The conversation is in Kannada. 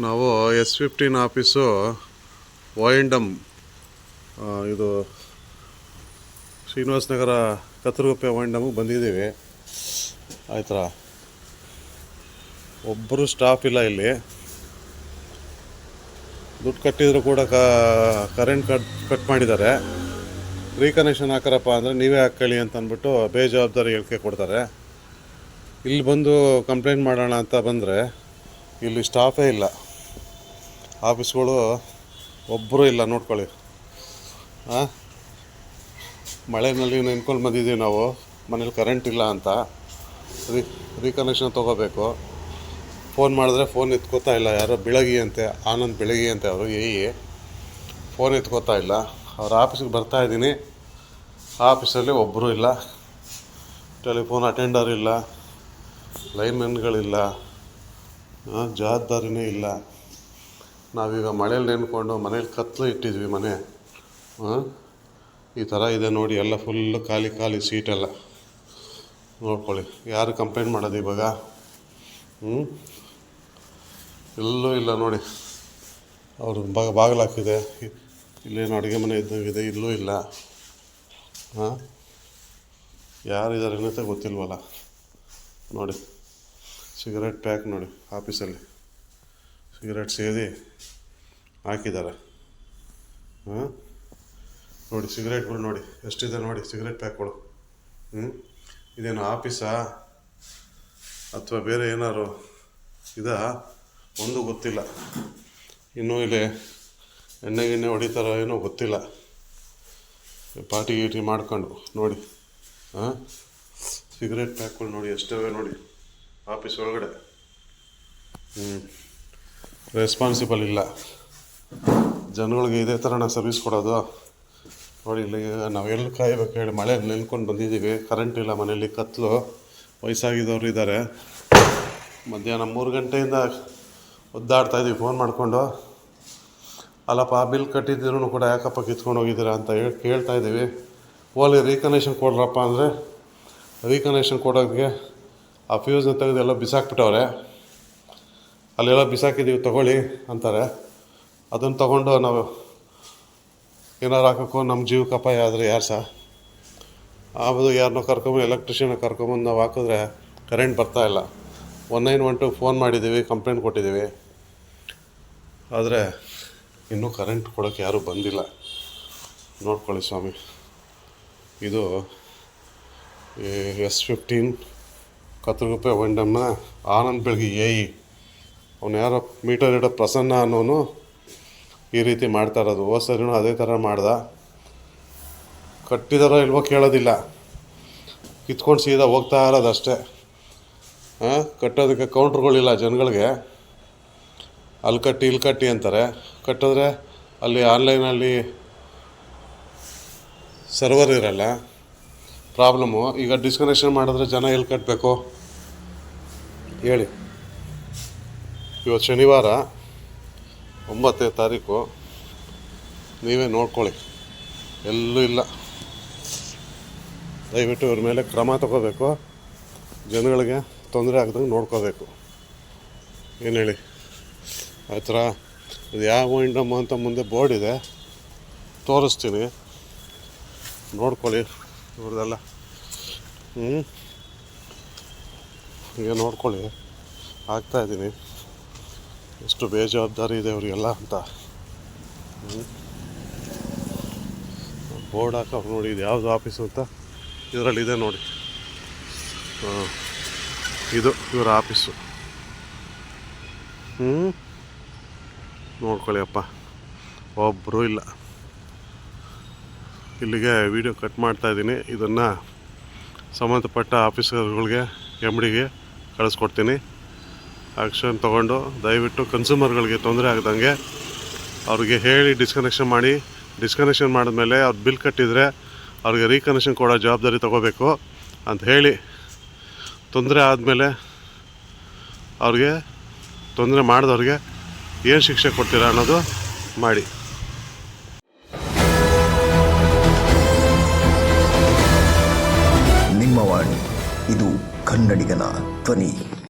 ನಾವು S15 ಆಫೀಸು ವಾಯಿಂಡಮ್ ಇದು ಶ್ರೀನಿವಾಸ ನಗರ ಕತ್ತರಗುಪ್ಪೆ ವಾಯಿಂಡಮ್ಗೆ ಬಂದಿದ್ದೀವಿ. ಆಯ್ತಾ, ಒಬ್ಬರು ಸ್ಟಾಫ್ ಇಲ್ಲ ಇಲ್ಲಿ. ದುಡ್ಡು ಕಟ್ಟಿದ್ರು ಕೂಡ ಕರೆಂಟ್ ಕಟ್ ಮಾಡಿದ್ದಾರೆ. ರೀಕನೆಕ್ಷನ್ ಹಾಕರಪ್ಪ ಅಂದರೆ ನೀವೇ ಹಾಕ್ಕೊಳ್ಳಿ ಅಂತ ಅಂದ್ಬಿಟ್ಟು ಬೇಜವಾಬ್ದಾರಿ ಹೇಳಿಕೆ ಕೊಡ್ತಾರೆ. ಇಲ್ಲಿ ಬಂದು ಕಂಪ್ಲೇಂಟ್ ಮಾಡೋಣ ಅಂತ ಬಂದರೆ ಇಲ್ಲಿ ಸ್ಟಾಫೇ ಇಲ್ಲ, ಆಫೀಸ್ಗಳು ಒಬ್ಬರು ಇಲ್ಲ. ನೋಡ್ಕೊಳ್ಳಿ, ಮಳೆಯಲ್ಲಿ ನೆನ್ಕೊಂಡು ಬಂದಿದ್ದೀವಿ ನಾವು. ಮನೇಲಿ ಕರೆಂಟ್ ಇಲ್ಲ ಅಂತ ರೀಕನೆಕ್ಷನ್ ತೊಗೋಬೇಕು. ಫೋನ್ ಮಾಡಿದ್ರೆ ಫೋನ್ ಎತ್ಕೋತಾ ಇಲ್ಲ. ಯಾರೋ ಬೆಳಗಿ ಅಂತೆ, ಆನಂದ್ ಬೆಳಗಿ ಅಂತೆ ಅವರು ಫೋನ್ ಎತ್ಕೋತಾ ಇಲ್ಲ. ಅವ್ರ ಆಫೀಸಿಗೆ ಬರ್ತಾಯಿದ್ದೀನಿ, ಆಫೀಸಲ್ಲಿ ಒಬ್ಬರು ಇಲ್ಲ. ಟೆಲಿಫೋನ್ ಅಟೆಂಡರ್ ಇಲ್ಲ, ಲೈನ್ಮೆನ್ಗಳಿಲ್ಲ, ಜವಾಬ್ದಾರಿನೇ ಇಲ್ಲ. ನಾವೀಗ ಮಳೇಲಿ ನೆನ್ಕೊಂಡು ಮನೇಲಿ ಕತ್ತಲು ಇಟ್ಟಿದ್ವಿ. ಮನೆ ಈ ಥರ ಇದೆ ನೋಡಿ, ಎಲ್ಲ ಫುಲ್ಲು ಖಾಲಿ ಸೀಟೆಲ್ಲ. ನೋಡ್ಕೊಳ್ಳಿ, ಯಾರು ಕಂಪ್ಲೇಂಟ್ ಮಾಡೋದು ಇವಾಗ? ಎಲ್ಲೂ ಇಲ್ಲ ನೋಡಿ. ಅವರು ಬಾಗಿಲು ಹಾಕಿದೆ, ಇಲ್ಲೇನು ಅಡುಗೆ ಮನೆ ಇದ್ದಂಗಿದೆ, ಇಲ್ಲೂ ಇಲ್ಲ. ಯಾರಿದ್ದಾರೆ ಅನ್ನೋದೇ ಗೊತ್ತಿಲ್ವಲ್ಲ. ನೋಡಿ, ಸಿಗರೇಟ್ ಪ್ಯಾಕ್ ನೋಡಿ, ಆಫೀಸಲ್ಲಿ ಸಿಗರೇಟ್ ಸೇದಿ ಹಾಕಿದ್ದಾರೆ. ನೋಡಿ ಸಿಗರೇಟ್ಗಳು ನೋಡಿ ಎಷ್ಟಿದೆ ನೋಡಿ, ಸಿಗರೇಟ್ ಪ್ಯಾಕ್ಗಳು. ಇದೇನು ಆಫೀಸಾ ಅಥವಾ ಬೇರೆ ಏನಾರು ಇದಾ ಒಂದು ಗೊತ್ತಿಲ್ಲ. ಇನ್ನೂ ಇಲ್ಲಿ ಎಣ್ಣೆ ಹೊಡಿತಾರೋ ಏನೋ ಗೊತ್ತಿಲ್ಲ. ಪಾರ್ಟಿ ಗೀಟಿ ಮಾಡ್ಕೊಂಡು ನೋಡಿ. ಸಿಗರೇಟ್ ಪ್ಯಾಕ್ಗಳು ನೋಡಿ ಎಷ್ಟವೆ ನೋಡಿ ಆಫೀಸ್ ಒಳಗಡೆ. ರೆಸ್ಪಾನ್ಸಿಬಲ್ ಇಲ್ಲ. ಜನಗಳಿಗೆ ಇದೇ ಥರ ನಾವು ಸರ್ವಿಸ್ ಕೊಡೋದು. ನೋಡಿ, ಇಲ್ಲಿ ನಾವೆಲ್ಲ ಕಾಯಬೇಕು ಹೇಳಿ ಮಳೆ ನೆನ್ಕೊಂಡು ಬಂದಿದ್ದೀವಿ. ಕರೆಂಟ್ ಇಲ್ಲ, ಮನೇಲಿ ಕತ್ತಲು, ವಯಸ್ಸಾಗಿದ್ದವರು ಇದ್ದಾರೆ. ಮಧ್ಯಾಹ್ನ 3 ಗಂಟೆಯಿಂದ ಒದ್ದಾಡ್ತಾಯಿದ್ದೀವಿ ಫೋನ್ ಮಾಡಿಕೊಂಡು. ಅಲ್ಲಪ್ಪ, ಬಿಲ್ ಕಟ್ಟಿದ್ದೀರೂ ಕೂಡ ಯಾಕಪ್ಪ ಕಿತ್ಕೊಂಡು ಹೋಗಿದ್ದೀರಾ ಅಂತ ಕೇಳ್ತಾಯಿದ್ದೀವಿ. ಓಲಿ ರೀಕನೆಕ್ಷನ್ ಕೊಡ್ರಪ್ಪ ಅಂದರೆ ರೀಕನೆಕ್ಷನ್ ಕೊಡೋದಕ್ಕೆ ಆ ಫ್ಯೂಸ್ನ ತೆಗೆದು ಎಲ್ಲ ಬಿಸಾಕ್ಬಿಟ್ಟವ್ರೆ. ಅಲ್ಲೆಲ್ಲ ಬಿಸಾಕಿದ್ದೀವಿ ತೊಗೊಳ್ಳಿ ಅಂತಾರೆ. ಅದನ್ನು ತೊಗೊಂಡು ನಾವು ಏನಾರು ಹಾಕೋಕ್ಕೋ ನಮ್ಮ ಜೀವಕ್ಕೆ ಅಪಾಯ ಆದರೆ ಯಾರು ಆಗೋದು? ಯಾರನ್ನೋ ಕರ್ಕೊಂಬಂದು ಎಲೆಕ್ಟ್ರಿಷಿಯನ್ನ ಕರ್ಕೊಂಬಂದು ನಾವು ಹಾಕಿದ್ರೆ ಕರೆಂಟ್ ಬರ್ತಾಯಿಲ್ಲ. 191 ಫೋನ್ ಮಾಡಿದ್ದೀವಿ, ಕಂಪ್ಲೇಂಟ್ ಕೊಟ್ಟಿದ್ದೀವಿ. ಆದರೆ ಇನ್ನೂ ಕರೆಂಟ್ ಕೊಡೋಕ್ಕೆ ಯಾರೂ ಬಂದಿಲ್ಲ. ನೋಡ್ಕೊಳ್ಳಿ ಸ್ವಾಮಿ, ಇದು S15 ಕತ್ತರಗುಪ್ಪೆ ವಾಯಿಂಡಮ್ನ ಆನಂದ್ ಬೆಳಗಿ ಅವನು ಯಾರೋ ಮೀಟರ್ ಇಡೋ ಪ್ರಸನ್ನ ಅನ್ನೋನು ಈ ರೀತಿ ಮಾಡ್ತಾ ಇರೋದು. ಸರಿನೂ ಅದೇ ಥರ ಮಾಡ್ದ. ಕಟ್ಟಿದಾರೋ ಇಲ್ವೋ ಕೇಳೋದಿಲ್ಲ, ಕಿತ್ಕೊಂಡು ಸೀದಾ ಹೋಗ್ತಾ ಇರೋದು ಅಷ್ಟೇ. ಕಟ್ಟೋದಕ್ಕೆ ಕೌಂಟ್ರುಗಳಿಲ್ಲ ಜನಗಳಿಗೆ. ಅಲ್ಲಿ ಕಟ್ಟಿ ಇಲ್ಲಿ ಕಟ್ಟಿ ಅಂತಾರೆ. ಕಟ್ಟಿದ್ರೆ ಅಲ್ಲಿ ಆನ್ಲೈನಲ್ಲಿ ಸರ್ವರ್ ಇರಲ್ಲ, ಪ್ರಾಬ್ಲಮ್ಮು. ಈಗ ಡಿಸ್ಕನೆಕ್ಷನ್ ಮಾಡಿದ್ರೆ ಜನ ಎಲ್ಲಿ ಕಟ್ಟಬೇಕು ಹೇಳಿ? ಇವತ್ತು ಶನಿವಾರ 9ನೇ ತಾರೀಕು, ನೀವೇ ನೋಡ್ಕೊಳ್ಳಿ, ಎಲ್ಲೂ ಇಲ್ಲ. ದಯವಿಟ್ಟು ಇವ್ರ ಮೇಲೆ ಕ್ರಮ ತಗೋಬೇಕು. ಜನಗಳಿಗೆ ತೊಂದರೆ ಆಗ್ದಂಗೆ ನೋಡ್ಕೋಬೇಕು. ಏನು ಹೇಳಿ? ಆ ಥರ ಇದು ಯಾವ ವಾಯಿಂಡಮ್ ಅಂತ ಮುಂದೆ ಬೋರ್ಡ್ ಇದೆ, ತೋರಿಸ್ತೀನಿ, ನೋಡ್ಕೊಳ್ಳಿ. ಇವ್ರದ್ದೆಲ್ಲ ಈಗ ನೋಡ್ಕೊಳ್ಳಿ. ಹಾಕ್ತಾಯಿದ್ದೀನಿ, ಎಷ್ಟು ಬೇಜವಾಬ್ದಾರಿ ಇದೆ ಅವರಿಗೆಲ್ಲ ಅಂತ. ಬೋರ್ಡ್ ಹಾಕೋರು ನೋಡಿ, ಇದು ಯಾವುದು ಆಫೀಸು ಅಂತ ಇದರಲ್ಲಿದೆ ನೋಡಿ. ಇದು ಇವರ ಆಫೀಸು. ನೋಡ್ಕೊಳ್ಳಿ ಅಪ್ಪ, ಒಬ್ಬರೂ ಇಲ್ಲ. ಇಲ್ಲಿಗೆ ವಿಡಿಯೋ ಕಟ್ ಮಾಡ್ತಾಯಿದ್ದೀನಿ. ಇದನ್ನು ಸಂಬಂಧಪಟ್ಟ ಆಫೀಸರ್ಗಳಿಗೆ, MDಗೆ ಕಳಿಸ್ಕೊಡ್ತೀನಿ. ಆ್ಯಕ್ಷನ್ ತೊಗೊಂಡು ದಯವಿಟ್ಟು ಕನ್ಸ್ಯೂಮರ್ಗಳಿಗೆ ತೊಂದರೆ ಆಗ್ದಂಗೆ ಅವ್ರಿಗೆ ಹೇಳಿ ಡಿಸ್ಕನೆಕ್ಷನ್ ಮಾಡಿ. ಡಿಸ್ಕನೆಕ್ಷನ್ ಮಾಡಿದ್ಮೇಲೆ ಅವ್ರು ಬಿಲ್ ಕಟ್ಟಿದರೆ ಅವ್ರಿಗೆ ರೀಕನೆಕ್ಷನ್ ಕೊಡೋ ಜವಾಬ್ದಾರಿ ತೊಗೋಬೇಕು ಅಂತ ಹೇಳಿ. ತೊಂದರೆ ಆದಮೇಲೆ ಅವ್ರಿಗೆ, ತೊಂದರೆ ಮಾಡಿದವ್ರಿಗೆ ಏನು ಶಿಕ್ಷೆ ಕೊಡ್ತೀರಾ ಅನ್ನೋದು ಮಾಡಿ. ನಿಮ್ಮ ವಾಣಿ, ಇದು ಕನ್ನಡಿಗನ ಧ್ವನಿ.